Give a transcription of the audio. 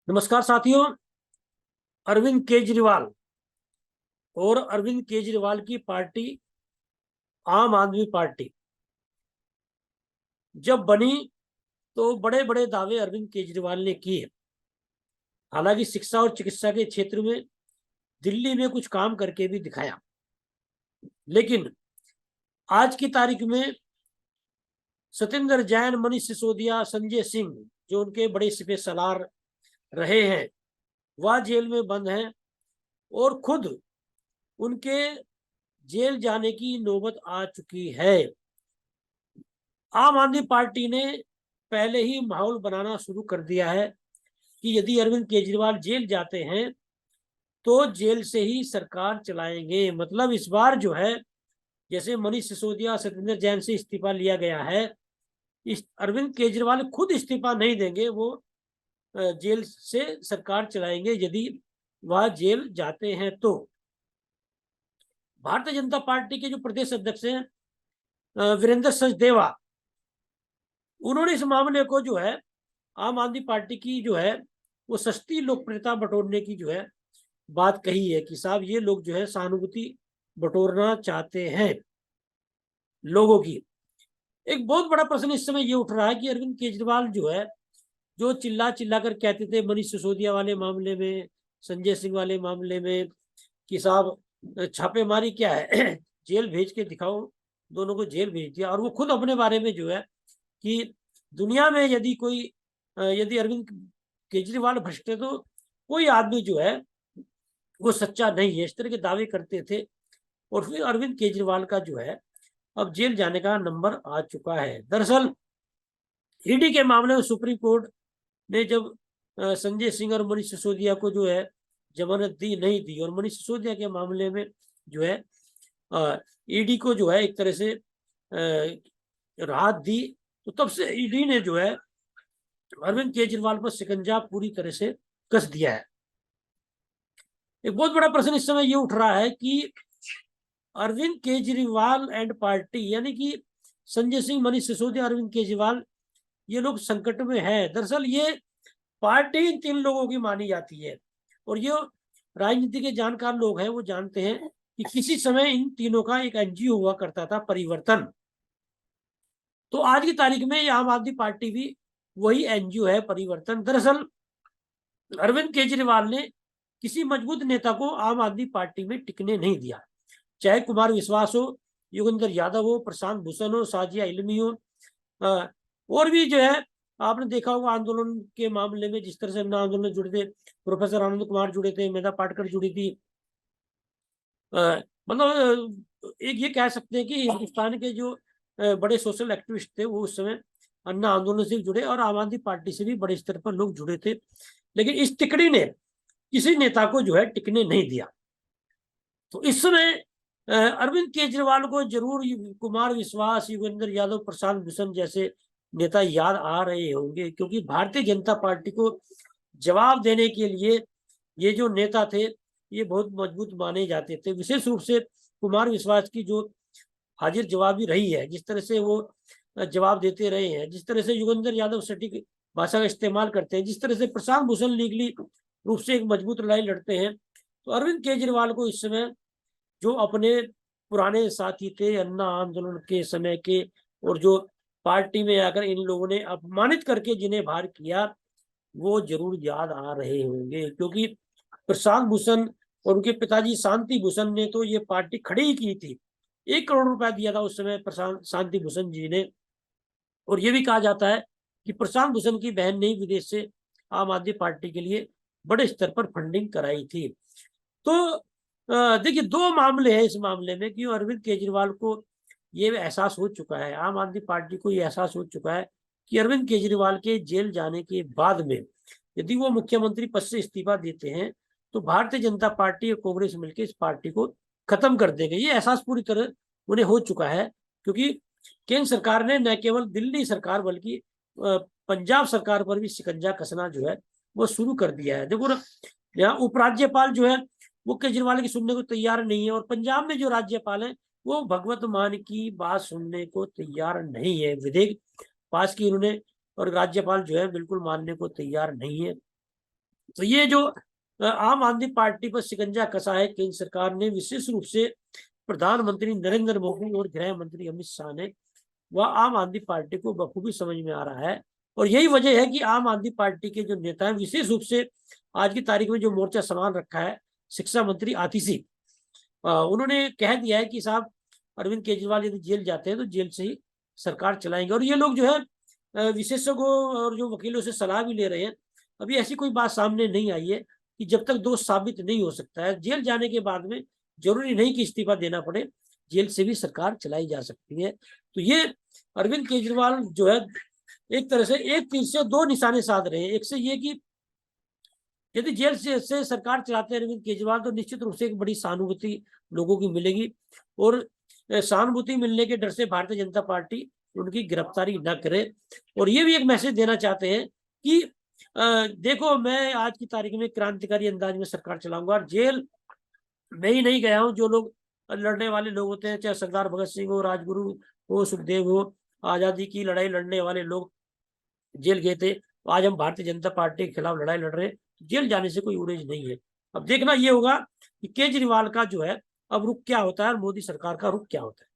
नमस्कार साथियों। अरविंद केजरीवाल और अरविंद केजरीवाल की पार्टी आम आदमी पार्टी जब बनी तो बड़े बड़े दावे अरविंद केजरीवाल ने किए। हालांकि शिक्षा और चिकित्सा के क्षेत्र में दिल्ली में कुछ काम करके भी दिखाया, लेकिन आज की तारीख में सत्येंद्र जैन, मनीष सिसोदिया, संजय सिंह जो उनके बड़े सिपह सलार रहे हैं, वह जेल में बंद हैं और खुद उनके जेल जाने की नौबत आ चुकी है। आम आदमी पार्टी ने पहले ही माहौल बनाना शुरू कर दिया है कि यदि अरविंद केजरीवाल जेल जाते हैं तो जेल से ही सरकार चलाएंगे। मतलब इस बार जो है, जैसे मनीष सिसोदिया, सत्येंद्र जैन से इस्तीफा लिया गया है, इस अरविंद केजरीवाल खुद इस्तीफा नहीं देंगे, वो जेल से सरकार चलाएंगे यदि वह जेल जाते हैं तो। भारतीय जनता पार्टी के जो प्रदेश अध्यक्ष हैं वीरेंद्र सचदेवा, उन्होंने इस मामले को जो है आम आदमी पार्टी की जो है वो सस्ती लोकप्रियता बटोरने की जो है बात कही है कि साहब ये लोग जो है सहानुभूति बटोरना चाहते हैं लोगों की। एक बहुत बड़ा प्रश्न इस समय ये उठ रहा है कि अरविंद केजरीवाल जो है, जो चिल्ला चिल्ला कर कहते थे मनीष सिसोदिया वाले मामले में, संजय सिंह वाले मामले में कि साहब छापेमारी क्या है जेल भेज के दिखाओ, दोनों को जेल भेज दिया। और वो खुद अपने बारे में जो है कि दुनिया में यदि अरविंद केजरीवाल भ्रष्ट है तो कोई आदमी जो है वो सच्चा नहीं है, इस तरह के दावे करते थे। और फिर अरविंद केजरीवाल का जो है अब जेल जाने का नंबर आ चुका है। दरअसल ईडी के मामले में सुप्रीम कोर्ट ने जब संजय सिंह और मनीष सिसोदिया को जो है जमानत दी नहीं दी, और मनीष सिसोदिया के मामले में जो है ईडी को जो है एक तरह से राहत दी, तो तब से ईडी ने जो है अरविंद केजरीवाल पर शिकंजा पूरी तरह से कस दिया है। एक बहुत बड़ा प्रश्न इस समय ये उठ रहा है कि अरविंद केजरीवाल एंड पार्टी, यानी कि संजय सिंह, मनीष सिसोदिया, अरविंद केजरीवाल, ये लोग संकट में है। दरअसल ये पार्टी इन तीन लोगों की मानी जाती है, और ये राजनीति के जानकार लोग हैं वो जानते हैं कि किसी समय इन तीनों का एक एनजीओ हुआ करता था, परिवर्तन। तो आज की तारीख में ये आम आदमी पार्टी भी वही एनजीओ है, परिवर्तन। दरअसल अरविंद केजरीवाल ने किसी मजबूत नेता को आम आदमी पार्टी में टिकने नहीं दिया, चाहे कुमार विश्वास हो, योगेंद्र यादव हो, प्रशांत भूषण हो, साजिया इल्मी हो, और भी जो है आपने देखा होगा आंदोलन के मामले में जिस तरह से आंदोलन में जुड़े थे, प्रोफेसर आनंद कुमार जुड़े थे, मेधा पाटकर जुड़ी थी। मतलब एक ये कह सकते हैं कि हिंदुस्तान के जो बड़े सोशल एक्टिविस्ट थे वो उस समय अन्ना आंदोलन से जुड़े, और आम आदमी पार्टी से भी बड़े स्तर पर लोग जुड़े थे। लेकिन इस तिकड़ी ने किसी नेता को जो है टिकने नहीं दिया। तो इस समय अरविंद केजरीवाल को जरूर कुमार विश्वास, योगेंद्र यादव, प्रशांत भूषण जैसे नेता याद आ रहे होंगे, क्योंकि भारतीय जनता पार्टी को जवाब देने के लिए ये जो नेता थे ये बहुत मजबूत माने जाते थे। विशेष रूप से कुमार विश्वास की जो हाजिर जवाबी रही है, जिस तरह से वो जवाब देते रहे हैं, जिस तरह से योगेंद्र यादव सटीक भाषा का इस्तेमाल करते हैं, जिस तरह से प्रशांत भूषण लीगली रूप से एक मजबूत लड़ाई लड़ते हैं, तो अरविंद केजरीवाल को इस समय जो अपने पुराने साथी थे अन्ना आंदोलन के समय के, और जो पार्टी में आकर इन लोगों ने अपमानित करके जिन्हें बाहर किया, वो जरूर याद आ रहे होंगे। क्योंकि प्रशांत भूषण और उनके पिताजी शांति भूषण ने तो ये पार्टी खड़ी ही की थी, 1 करोड़ रुपया दिया था उस समय प्रशांत शांति भूषण जी ने। और ये भी कहा जाता है कि प्रशांत भूषण की बहन ने विदेश से आम आदमी पार्टी के लिए बड़े स्तर पर फंडिंग कराई थी। तो देखिए, दो मामले हैं इस मामले में कि अरविंद केजरीवाल को ये एहसास हो चुका है, आम आदमी पार्टी को ये एहसास हो चुका है कि अरविंद केजरीवाल के जेल जाने के बाद में यदि वो मुख्यमंत्री पद से इस्तीफा देते हैं तो भारतीय जनता पार्टी और कांग्रेस मिलकर इस पार्टी को खत्म कर देंगे। ये एहसास पूरी तरह उन्हें हो चुका है, क्योंकि केंद्र सरकार ने न केवल दिल्ली सरकार बल्कि पंजाब सरकार पर भी शिकंजा कसना जो है वो शुरू कर दिया है। देखो ना, यहाँ उपराज्यपाल जो है वो केजरीवाल की सुनने को तैयार नहीं है, और पंजाब में जो राज्यपाल है वो भगवत मान की बात सुनने को तैयार नहीं है। विधेयक पास की उन्होंने, और राज्यपाल जो है बिल्कुल मानने को तैयार नहीं है। तो ये जो आम आदमी पार्टी पर शिकंजा कसा है केंद्र सरकार ने, विशेष रूप से प्रधानमंत्री नरेंद्र मोदी और गृह मंत्री अमित शाह ने, वह आम आदमी पार्टी को बखूबी समझ में आ रहा है। और यही वजह है कि आम आदमी पार्टी के जो नेता हैं, विशेष रूप से आज की तारीख में जो मोर्चा संभाल रखा है शिक्षा मंत्री आतिशी, उन्होंने कह दिया है कि साहब अरविंद केजरीवाल यदि जेल जाते हैं तो जेल से ही सरकार चलाएंगे। और ये लोग जो है विशेषज्ञों और जो वकीलों से सलाह भी ले रहे हैं। अभी ऐसी कोई बात सामने नहीं आई है कि जब तक दोष साबित नहीं हो सकता है, जेल जाने के बाद में जरूरी नहीं कि इस्तीफा देना पड़े, जेल से भी सरकार चलाई जा सकती है। तो ये अरविंद केजरीवाल जो है एक तरह से एक तीर से दो निशाने साध रहे हैं। एक से ये कि यदि जेल से सरकार चलाते हैं अरविंद केजरीवाल, तो निश्चित रूप से एक बड़ी सहानुभूति लोगों की मिलेगी। और सहानुभूति मिलने के डर से भारतीय जनता पार्टी उनकी गिरफ्तारी न करे। और ये भी एक मैसेज देना चाहते हैं कि देखो, मैं आज की तारीख में क्रांतिकारी अंदाज में सरकार चलाऊंगा। जेल मैं ही नहीं गया हूँ, जो लोग लड़ने वाले लोग होते हैं, चाहे सरदार भगत सिंह हो, राजगुरु हो, सुखदेव हो, आजादी की लड़ाई लड़ने वाले लोग जेल गए थे। आज हम भारतीय जनता पार्टी के खिलाफ लड़ाई लड़ रहे हैं। जेल जाने से कोई उरेज नहीं है। अब देखना ये होगा कि केजरीवाल का जो है अब रुख क्या होता है और मोदी सरकार का रुख क्या होता है।